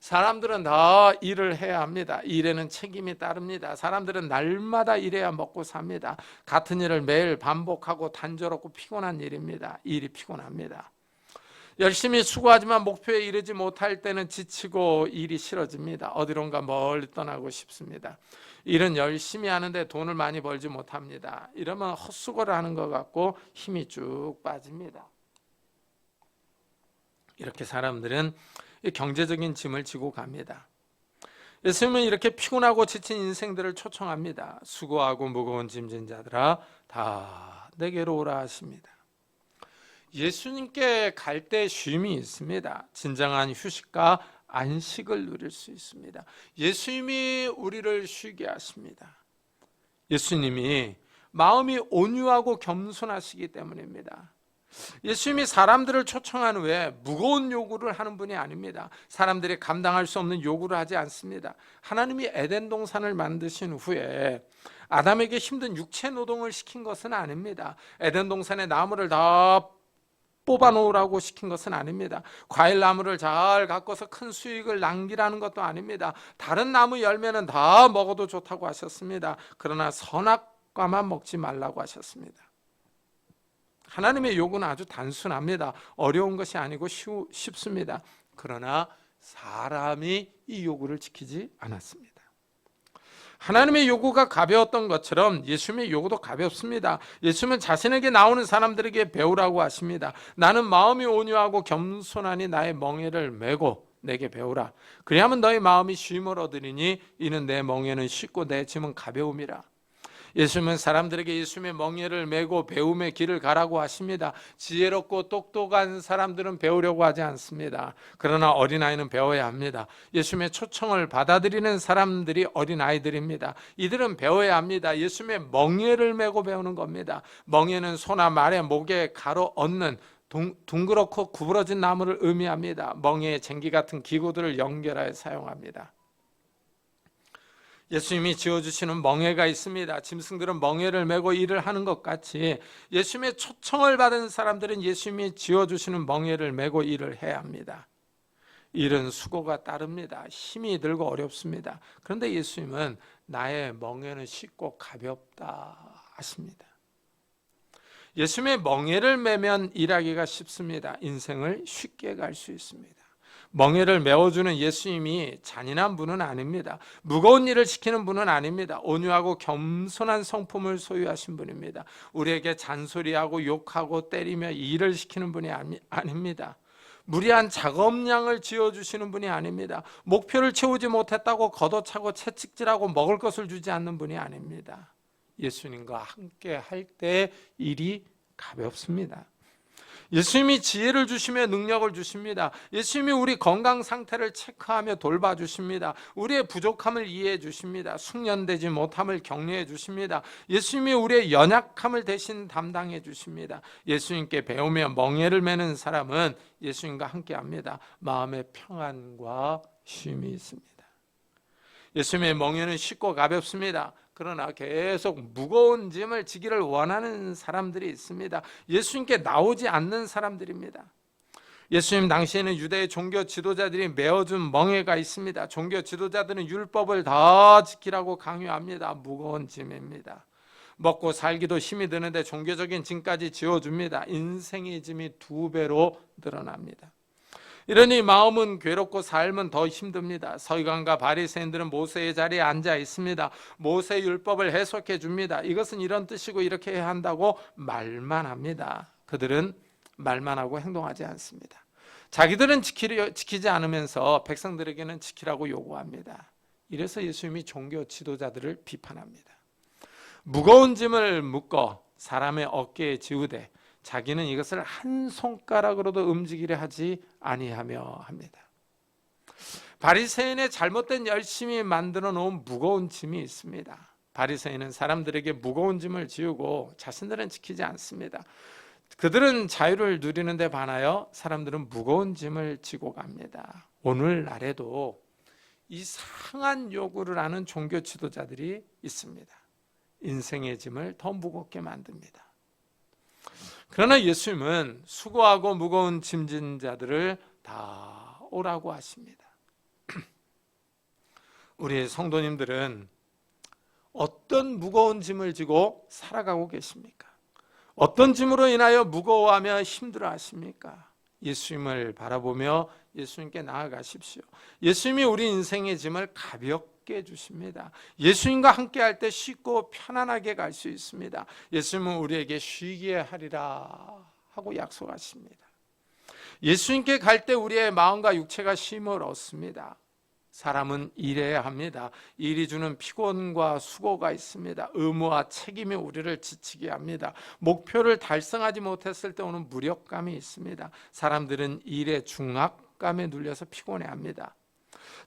사람들은 다 일을 해야 합니다. 일에는 책임이 따릅니다. 사람들은 날마다 일해야 먹고 삽니다. 같은 일을 매일 반복하고 단조롭고 피곤한 일입니다. 일이 피곤합니다. 열심히 수고하지만 목표에 이르지 못할 때는 지치고 일이 싫어집니다. 어디론가 멀리 떠나고 싶습니다. 일은 열심히 하는데 돈을 많이 벌지 못합니다. 이러면 헛수고를 하는 것 같고 힘이 쭉 빠집니다. 이렇게 사람들은 경제적인 짐을 지고 갑니다. 예수님은 이렇게 피곤하고 지친 인생들을 초청합니다. 수고하고 무거운 짐진 자들아 다 내게로 오라 하십니다. 예수님께 갈 때 쉼이 있습니다. 진정한 휴식과 안식을 누릴 수 있습니다. 예수님이 우리를 쉬게 하십니다. 예수님이 마음이 온유하고 겸손하시기 때문입니다. 예수님이 사람들을 초청한 후에 무거운 요구를 하는 분이 아닙니다. 사람들이 감당할 수 없는 요구를 하지 않습니다. 하나님이 에덴 동산을 만드신 후에 아담에게 힘든 육체 노동을 시킨 것은 아닙니다. 에덴 동산의 나무를 다 뽑아놓으라고 시킨 것은 아닙니다. 과일 나무를 잘 가꿔서 큰 수익을 남기라는 것도 아닙니다. 다른 나무 열매는 다 먹어도 좋다고 하셨습니다. 그러나 선악과만 먹지 말라고 하셨습니다. 하나님의 요구는 아주 단순합니다. 어려운 것이 아니고 쉽습니다. 그러나 사람이 이 요구를 지키지 않았습니다. 하나님의 요구가 가벼웠던 것처럼 예수님의 요구도 가볍습니다. 예수님은 자신에게 나오는 사람들에게 배우라고 하십니다. 나는 마음이 온유하고 겸손하니 나의 멍에를 메고 내게 배우라. 그리하면 너희 마음이 쉼을 얻으리니 이는 내 멍에는 쉽고 내 짐은 가벼움이라. 예수님은 사람들에게 예수님의 멍에를 메고 배움의 길을 가라고 하십니다. 지혜롭고 똑똑한 사람들은 배우려고 하지 않습니다. 그러나 어린아이는 배워야 합니다. 예수님의 초청을 받아들이는 사람들이 어린아이들입니다. 이들은 배워야 합니다. 예수님의 멍에를 메고 배우는 겁니다. 멍에는 소나 말의 목에 가로 얹는 둥그렇고 구부러진 나무를 의미합니다. 멍에에 쟁기 같은 기구들을 연결하여 사용합니다. 예수님이 지어주시는 멍에가 있습니다. 짐승들은 멍에를 메고 일을 하는 것 같이 예수님의 초청을 받은 사람들은 예수님이 지어주시는 멍에를 메고 일을 해야 합니다. 일은 수고가 따릅니다. 힘이 들고 어렵습니다. 그런데 예수님은 나의 멍에는 쉽고 가볍다 하십니다. 예수님의 멍에를 메면 일하기가 쉽습니다. 인생을 쉽게 갈 수 있습니다. 멍에를 메워주는 예수님이 잔인한 분은 아닙니다. 무거운 일을 시키는 분은 아닙니다. 온유하고 겸손한 성품을 소유하신 분입니다. 우리에게 잔소리하고 욕하고 때리며 일을 시키는 분이 아닙니다. 무리한 작업량을 지어주시는 분이 아닙니다. 목표를 채우지 못했다고 걷어차고 채찍질하고 먹을 것을 주지 않는 분이 아닙니다. 예수님과 함께 할 때 일이 가볍습니다. 예수님이 지혜를 주시며 능력을 주십니다. 예수님이 우리 건강 상태를 체크하며 돌봐주십니다. 우리의 부족함을 이해해 주십니다. 숙련되지 못함을 격려해 주십니다. 예수님이 우리의 연약함을 대신 담당해 주십니다. 예수님께 배우며 멍에를 매는 사람은 예수님과 함께합니다. 마음의 평안과 쉼이 있습니다. 예수님의 멍에는 쉽고 가볍습니다. 그러나 계속 무거운 짐을 지기를 원하는 사람들이 있습니다. 예수님께 나오지 않는 사람들입니다. 예수님 당시에는 유대의 종교 지도자들이 메어준 멍에가 있습니다. 종교 지도자들은 율법을 더 지키라고 강요합니다. 무거운 짐입니다. 먹고 살기도 힘이 드는데 종교적인 짐까지 지어줍니다. 인생의 짐이 2배로 늘어납니다. 이러니 마음은 괴롭고 삶은 더 힘듭니다. 서기관과 바리새인들은 모세의 자리에 앉아 있습니다. 모세 율법을 해석해 줍니다. 이것은 이런 뜻이고 이렇게 해야 한다고 말만 합니다. 그들은 말만 하고 행동하지 않습니다. 자기들은 지키지 않으면서 백성들에게는 지키라고 요구합니다. 이래서 예수님이 종교 지도자들을 비판합니다. 무거운 짐을 묶어 사람의 어깨에 지우되 자기는 이것을 한 손가락으로도 움직이려 하지 아니하며 합니다. 바리새인의 잘못된 열심히 만들어 놓은 무거운 짐이 있습니다. 바리새인은 사람들에게 무거운 짐을 지우고 자신들은 지키지 않습니다. 그들은 자유를 누리는 데 반하여 사람들은 무거운 짐을 지고 갑니다. 오늘날에도 이 상한 요구를 하는 종교 지도자들이 있습니다. 인생의 짐을 더 무겁게 만듭니다. 그러나 예수님은 수고하고 무거운 짐진 자들을 다 오라고 하십니다. 우리 성도님들은 어떤 무거운 짐을 지고 살아가고 계십니까? 어떤 짐으로 인하여 무거워하며 힘들어하십니까? 예수님을 바라보며 예수님께 나아가십시오. 예수님이 우리 인생의 짐을 가볍게 해주십니다. 예수님과 함께할 때 쉽고 편안하게 갈 수 있습니다. 예수님은 우리에게 쉬게 하리라 하고 약속하십니다. 예수님께 갈 때 우리의 마음과 육체가 쉼을 얻습니다. 사람은 일해야 합니다. 일이 주는 피곤과 수고가 있습니다. 의무와 책임이 우리를 지치게 합니다. 목표를 달성하지 못했을 때 오는 무력감이 있습니다. 사람들은 일의 중압감에 눌려서 피곤해합니다.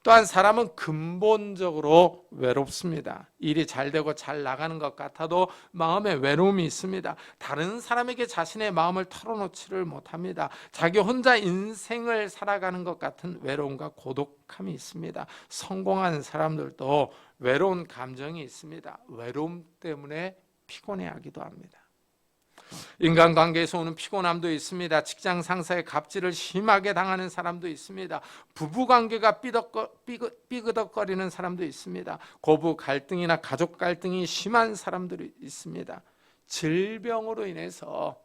또한 사람은 근본적으로 외롭습니다. 일이 잘 되고 잘 나가는 것 같아도 마음에 외로움이 있습니다. 다른 사람에게 자신의 마음을 털어놓지를 못합니다. 자기 혼자 인생을 살아가는 것 같은 외로움과 고독함이 있습니다. 성공한 사람들도 외로운 감정이 있습니다. 외로움 때문에 피곤해하기도 합니다. 인간관계에서 오는 피곤함도 있습니다. 직장 상사의 갑질을 심하게 당하는 사람도 있습니다. 부부관계가 삐그덕거리는 사람도 있습니다. 고부 갈등이나 가족 갈등이 심한 사람들이 있습니다. 질병으로 인해서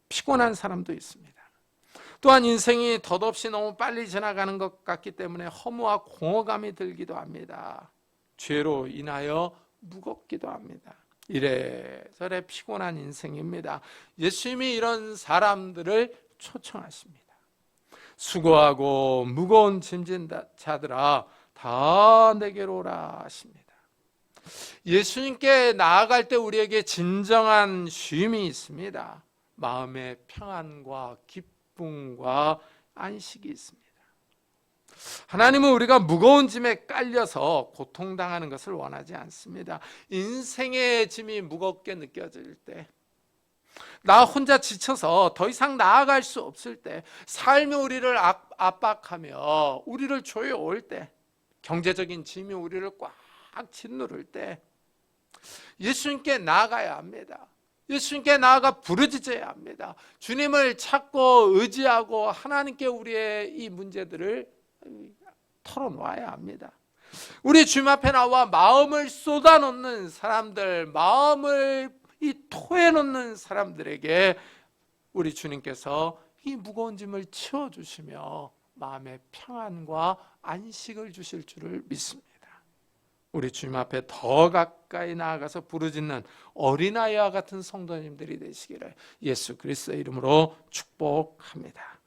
피곤한 사람도 있습니다. 또한 인생이 덧없이 너무 빨리 지나가는 것 같기 때문에 허무와 공허감이 들기도 합니다. 죄로 인하여 무겁기도 합니다. 이래저래 피곤한 인생입니다. 예수님이 이런 사람들을 초청하십니다. 수고하고 무거운 짐진 자들아 다 내게로 오라 하십니다. 예수님께 나아갈 때 우리에게 진정한 쉼이 있습니다. 마음의 평안과 기쁨과 안식이 있습니다. 하나님은 우리가 무거운 짐에 깔려서 고통당하는 것을 원하지 않습니다. 인생의 짐이 무겁게 느껴질 때, 나 혼자 지쳐서 더 이상 나아갈 수 없을 때, 삶이 우리를 압박하며 우리를 조여올 때, 경제적인 짐이 우리를 꽉 짓누를 때 예수님께 나아가야 합니다. 예수님께 나아가 부르짖어야 합니다. 주님을 찾고 의지하고 하나님께 우리의 이 문제들을 털어놓아야 합니다. 우리 주님 앞에 나와 마음을 쏟아놓는 사람들, 마음을 이 토해놓는 사람들에게 우리 주님께서 이 무거운 짐을 치워주시며 마음의 평안과 안식을 주실 줄을 믿습니다. 우리 주님 앞에 더 가까이 나아가서 부르짖는 어린아이와 같은 성도님들이 되시기를 예수 그리스도의 이름으로 축복합니다.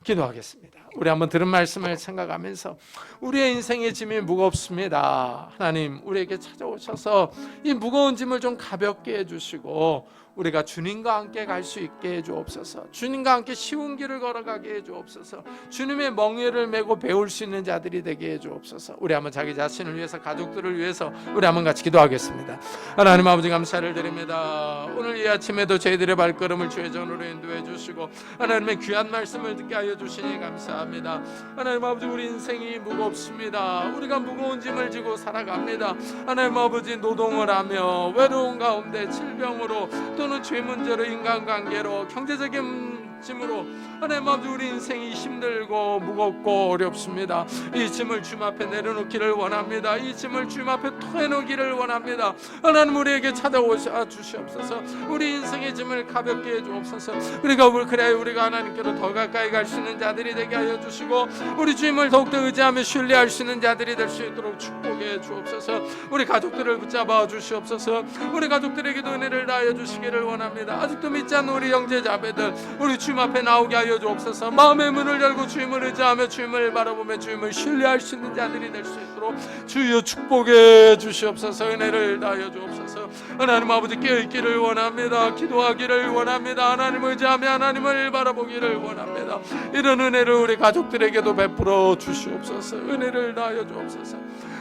기도하겠습니다. 우리 한번 들은 말씀을 생각하면서 우리의 인생의 짐이 무겁습니다. 하나님, 우리에게 찾아오셔서 이 무거운 짐을 좀 가볍게 해주시고 우리가 주님과 함께 갈 수 있게 해주옵소서. 주님과 함께 쉬운 길을 걸어가게 해주옵소서. 주님의 멍에를 메고 배울 수 있는 자들이 되게 해주옵소서. 우리 한번 자기 자신을 위해서, 가족들을 위해서 우리 한번 같이 기도하겠습니다. 하나님 아버지 감사를 드립니다. 오늘 이 아침에도 저희들의 발걸음을 주의 전으로 인도해 주시고 하나님의 귀한 말씀을 듣게 하여 주시니 감사합니다. 하나님 아버지, 우리 인생이 무겁습니다. 우리가 무거운 짐을 지고 살아갑니다. 하나님 아버지, 노동을 하며 외로운 가운데 질병으로 또는 죄 문제로, 인간관계로, 경제적인 짐으로 하나님 아버지, 우리 인생이 힘들고 무겁고 어렵습니다. 이 짐을 주님 앞에 내려놓기를 원합니다. 이 짐을 주님 앞에 토해놓기를 원합니다. 하나님, 우리에게 찾아오셔 주시옵소서. 우리 인생의 짐을 가볍게 해주옵소서. 그래야 우리가 하나님께로 더 가까이 갈 수 있는 자들이 되게 하여 주시고 우리 주님을 더욱더 의지하며 신뢰할 수 있는 자들이 될 수 있도록 축복해 주옵소서. 우리 가족들을 붙잡아 주시옵소서. 우리 가족들에게도 은혜를 다하여 주시기를 원합니다. 아직도 믿지 않는 우리 형제 자매들, 우리 주님 앞에 나오게 하여 주옵소서. 마음의 문을 열고 주님을 의지하며 주님을 바라보며 주님을 신뢰할 수 있는 자들이 될 수 있도록 주여 축복해 주시옵소서. 은혜를 다하여 주옵소서. 하나님 아버지, 깨어있기를 원합니다. 기도하기를 원합니다. 하나님을 의지하며 하나님을 바라보기를 원합니다. 이런 은혜를 우리 가족들에게도 베풀어 주시옵소서. 은혜를 다하여 주옵소서.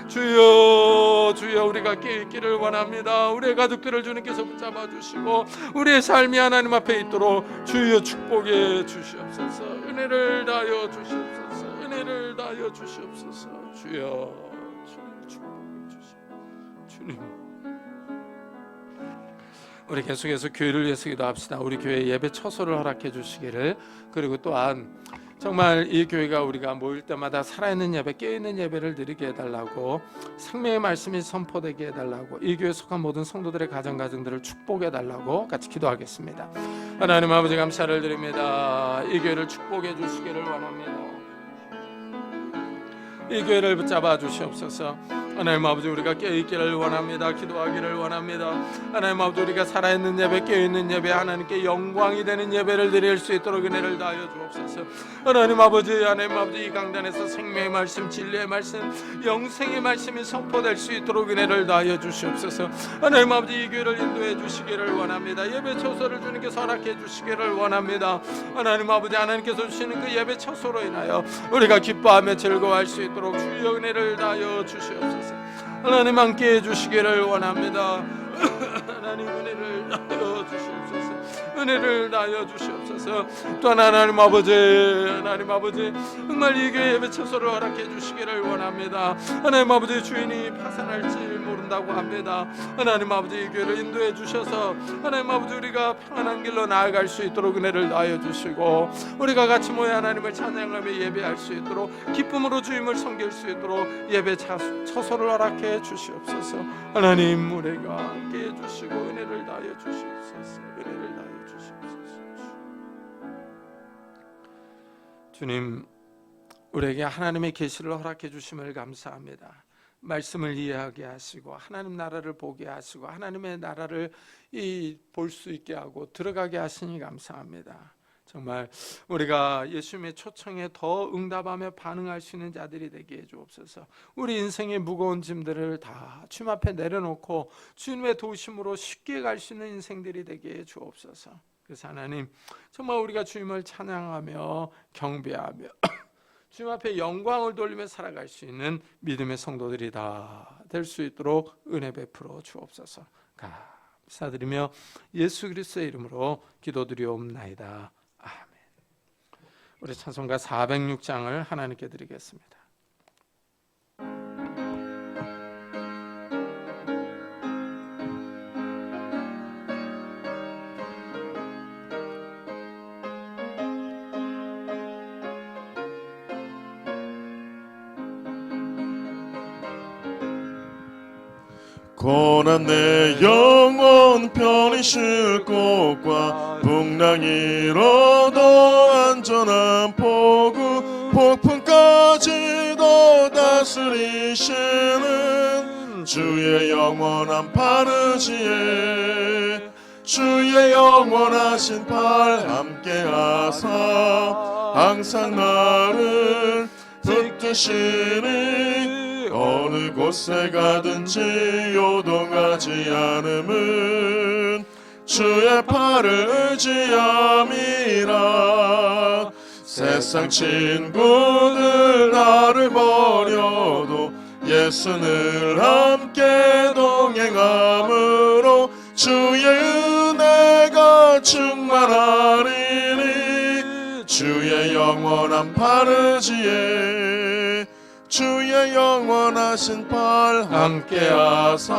주여, 주여, 우리가 깨어있기를 원합니다. 우리의 가족들을 주님께서 붙잡아 주시고 우리의 삶이 하나님 앞에 있도록 주여 축복해 주시옵소서. 은혜를 다하여 주시옵소서. 은혜를 다하여 주시옵소서. 주여, 주님 축복해 주시옵소서. 주님, 우리 계속해서 교회를 위해서 기도합시다. 우리 교회 예배 처소를 허락해 주시기를, 그리고 또한 정말 이 교회가 우리가 모일 때마다 살아있는 예배, 깨어있는 예배를 드리게 해달라고, 생명의 말씀이 선포되게 해달라고, 이 교회에 속한 모든 성도들의 가정들을 축복해달라고 같이 기도하겠습니다. 하나님 아버지, 감사를 드립니다. 이 교회를 축복해 주시기를 원합니다. 이 교회를 붙잡아 주시옵소서. 하나님 아버지, 우리가 깨어있기를 원합니다. 기도하기를 원합니다. 하나님 아버지, 우리가 살아있는 예배, 깨어있는 예배, 하나님께 영광이 되는 예배를 드릴 수 있도록 은혜를 다하여 주옵소서. 하나님 아버지, 이 강단에서 생명의 말씀, 진리의 말씀, 영생의 말씀이 선포될 수 있도록 은혜를 다하여 주시옵소서. 하나님 아버지, 이 교회를 인도해 주시기를 원합니다. 예배 처소를 주님께서 허락해 주시기를 원합니다. 하나님 아버지, 하나님께서 주시는 그 예배 처소로 인하여 우리가 기뻐하며 즐거워할 수 있도록 주여 은혜를 다하여 주시옵소서. 하나님 함께 해주시기를 원합니다. 하나님 은혜를 다하여 주시옵소서. 은혜를 다하여 주시옵소서. 또한 하나님 아버지, 정말 이 교회 예배 처소를 허락해 주시기를 원합니다. 하나님 아버지, 주인이 파산할지 모른다고 합니다. 하나님 아버지, 이 교회를 인도해 주셔서 하나님 아버지, 우리가 평안한 길로 나아갈 수 있도록 은혜를 다하여 주시고 우리가 같이 모여 하나님을 찬양하며 예배할 수 있도록, 기쁨으로 주님을 섬길 수 있도록 예배 처소를 허락해 주시옵소서. 하나님, 우리가 함께 해주시고 은혜를 다하여 주시옵소서. 은혜를 다하여 주시옵소서. 주님, 우리에게 하나님의 계시를 허락해 주심을 감사합니다. 말씀을 이해하게 하시고 하나님 나라를 보게 하시고 하나님의 나라를 볼 수 있게 하고 들어가게 하시니 감사합니다. 정말 우리가 예수님의 초청에 더 응답하며 반응할 수 있는 자들이 되게 해주옵소서. 우리 인생의 무거운 짐들을 다 주님 앞에 내려놓고 주님의 도우심으로 쉽게 갈 수 있는 인생들이 되게 해주옵소서. 그래서 하나님, 정말 우리가 주님을 찬양하며 경배하며 주님 앞에 영광을 돌리며 살아갈 수 있는 믿음의 성도들이 다 될 수 있도록 은혜 베풀어 주옵소서. 감사드리며 예수 그리스도의 이름으로 기도드리옵나이다. 아멘. 우리 찬송가 406장을 하나님께 드리겠습니다. 고난 내 영혼 편히 쉴 곳과 풍랑이로도 안전한 포구, 폭풍까지도 다스리시는 주의 영원한 팔 의지에 주의 영원하신 팔 함께하사 항상 나를 붙드시니 어느 곳에 가든지 요동하지 않음은 주의 팔을 의지함이라. 세상 친구들 나를 버려도 예수 늘 함께 동행함으로 주의 은혜가 충만하리니. 주의 영원한 팔 의지에 주의 영원하신 팔 함께하사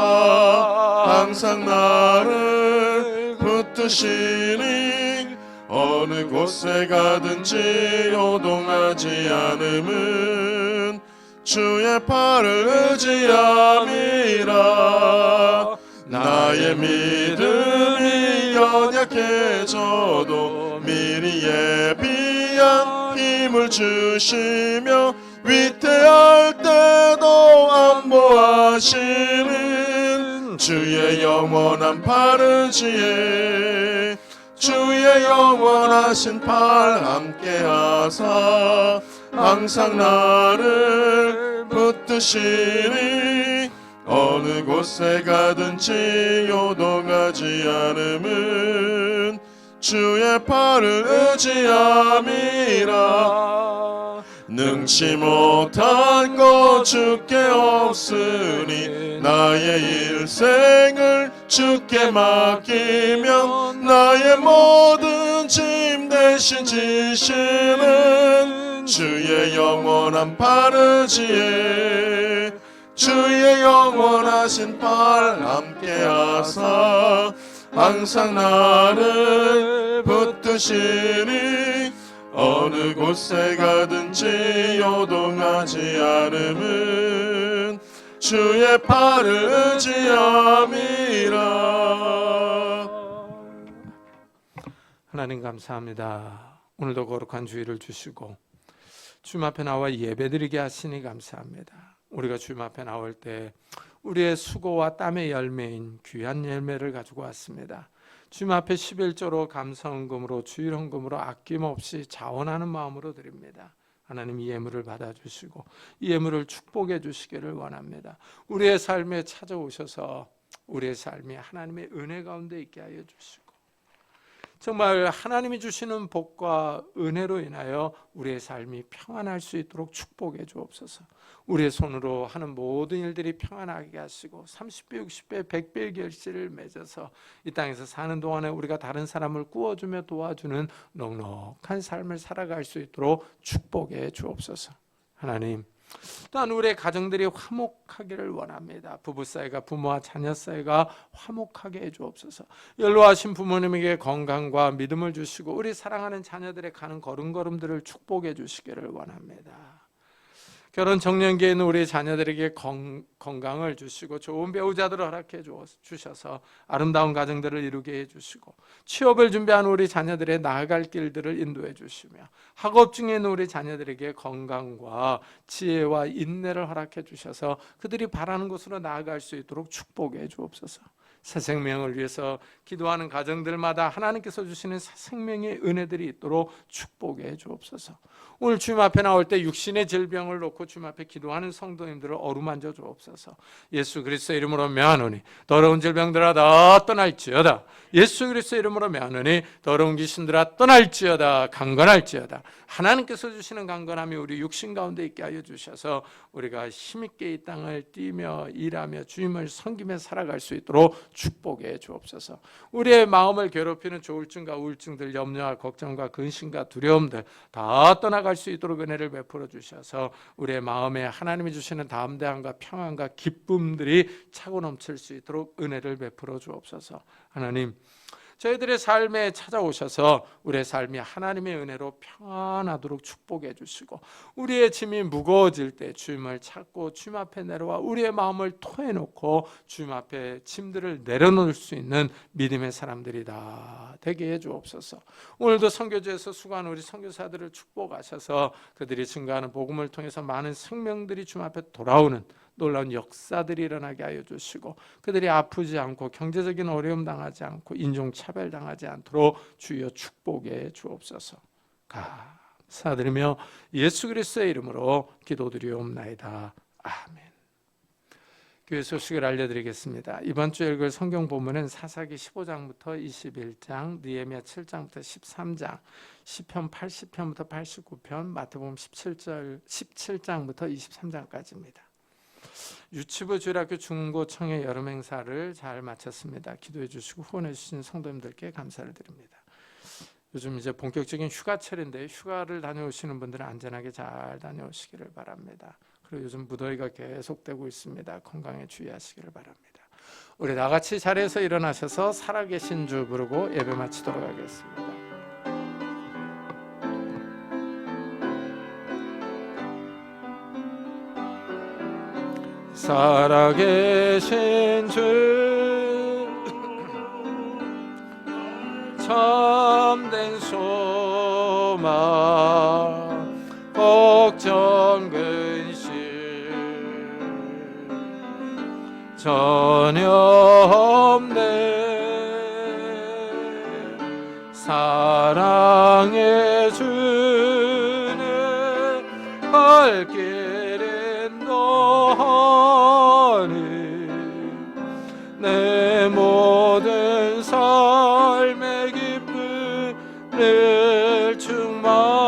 항상 나를 붙드시니. 어느 곳에 가든지 요동하지 않음은 주의 팔을 의지함이라. 나의 믿음이 연약해져도 미리 예비한 힘을 주시며 위태할 때도 안보하시는 주의 영원한 팔 의지에 주의 영원하신 팔 함께하사 항상 나를 붙드시니. 어느 곳에 가든지 요동하지 않음은 주의 팔을 의지함이라. 능치 못한 것 주께 없으니 나의 일생을 주께 맡기면 나의 모든 짐 대신 지시는 주의 영원한 팔 의지에 주의 영원하신 팔 함께하사 항상 나를 붙드시니. 어느 곳에 가든지 요동하지 않음은 주의 팔을 의지함이라. 하나님 감사합니다. 오늘도 거룩한 주일을 주시고 주님 앞에 나와 예배드리게 하시니 감사합니다. 우리가 주님 앞에 나올 때 우리의 수고와 땀의 열매인 귀한 열매를 가지고 왔습니다. 주님 앞에 11조로 감사헌금으로 주일헌금으로 아낌없이 자원하는 마음으로 드립니다. 하나님 이 예물을 받아주시고 이 예물을 축복해 주시기를 원합니다. 우리의 삶에 찾아오셔서 우리의 삶이 하나님의 은혜 가운데 있게 하여 주시고 정말 하나님이 주시는 복과 은혜로 인하여 우리의 삶이 평안할 수 있도록 축복해 주옵소서. 우리의 손으로 하는 모든 일들이 평안하게 하시고 30배, 60배, 100배의 결실을 맺어서 이 땅에서 사는 동안에 우리가 다른 사람을 꾸어주며 도와주는 넉넉한 삶을 살아갈 수 있도록 축복해 주옵소서. 하나님, 또한 우리의 가정들이 화목하기를 원합니다. 부부 사이가 부모와 자녀 사이가 화목하게 해주옵소서. 연로하신 부모님에게 건강과 믿음을 주시고 우리 사랑하는 자녀들의 가는 걸음걸음들을 축복해 주시기를 원합니다. 결혼 정년기에 있는 우리 자녀들에게 건강을 주시고 좋은 배우자들을 허락해 주셔서 아름다운 가정들을 이루게 해주시고 취업을 준비하는 우리 자녀들의 나아갈 길들을 인도해 주시며 학업 중에 있는 우리 자녀들에게 건강과 지혜와 인내를 허락해 주셔서 그들이 바라는 곳으로 나아갈 수 있도록 축복해 주옵소서. 새 생명을 위해서 기도하는 가정들마다 하나님께서 주시는 새 생명의 은혜들이 있도록 축복해 주옵소서. 오늘 주님 앞에 나올 때 육신의 질병을 놓고 주님 앞에 기도하는 성도님들을 어루만져 주옵소서. 예수 그리스도의 이름으로 명하노니 더러운 질병들아 다 떠날지어다. 예수 그리스도의 이름으로 명하노니 더러운 귀신들아 떠날지어다. 강건할지어다. 하나님께서 주시는 강건함이 우리 육신 가운데 있게 하여 주셔서 우리가 힘있게 이 땅을 뛰며 일하며 주님을 섬기며 살아갈 수 있도록 축복해 주옵소서. 우리의 마음을 괴롭히는 조울증과 우울증들, 염려와 걱정과 근심과 두려움들 다 떠나갈 수 있도록 은혜를 베풀어 주셔서 우리의 마음에 하나님이 주시는 담대함과 평안과 기쁨들이 차고 넘칠 수 있도록 은혜를 베풀어 주옵소서. 하나님, 저희들의 삶에 찾아오셔서 우리의 삶이 하나님의 은혜로 평안하도록 축복해 주시고 우리의 짐이 무거워질 때 주님을 찾고 주님 앞에 내려와 우리의 마음을 토해놓고 주님 앞에 짐들을 내려놓을 수 있는 믿음의 사람들이 다 되게 해 주옵소서. 오늘도 선교지에서 수고하는 우리 선교사들을 축복하셔서 그들이 증거하는 복음을 통해서 많은 생명들이 주님 앞에 돌아오는 놀라운 역사들이 일어나게 하여 주시고 그들이 아프지 않고 경제적인 어려움 당하지 않고 인종차별 당하지 않도록 주여 축복해 주옵소서. 감사드리며 예수 그리스도의 이름으로 기도드리옵나이다. 아멘. 교회 소식을 알려드리겠습니다. 이번 주 읽을 성경 본문은 사사기 15장부터 21장, 느헤미야 7장부터 13장, 시편 80편부터 89편, 마태복음 17장부터 23장까지입니다. 유치부 주일학교 중고청의 여름 행사를 잘 마쳤습니다. 기도해 주시고 후원해 주신 성도님들께 감사를 드립니다. 요즘 이제 본격적인 휴가철인데 휴가를 다녀오시는 분들은 안전하게 잘 다녀오시기를 바랍니다. 그리고 요즘 무더위가 계속되고 있습니다. 건강에 주의하시기를 바랍니다. 우리 나같이 자리에서 일어나셔서 살아계신 주 부르고 예배 마치도록 하겠습니다. 살아계신 주 참된 소망 걱정 근심 전혀 없네. 사랑해 주는 갈 길은 너니 내 모든 삶의 기쁨을 충만하네.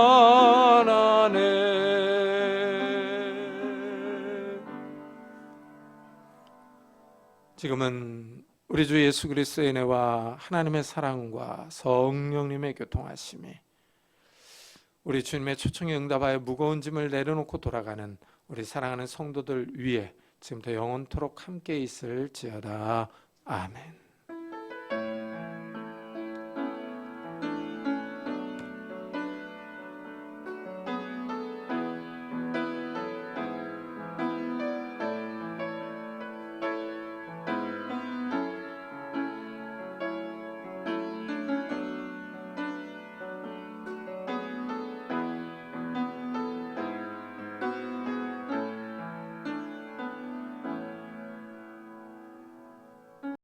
지금은 우리 주 예수 그리스도의 은혜와 하나님의 사랑과 성령님의 교통하심이 우리 주님의 초청에 응답하여 무거운 짐을 내려놓고 돌아가는 우리 사랑하는 성도들 위에 지금부터 영원토록 함께 있을지어다. 아멘.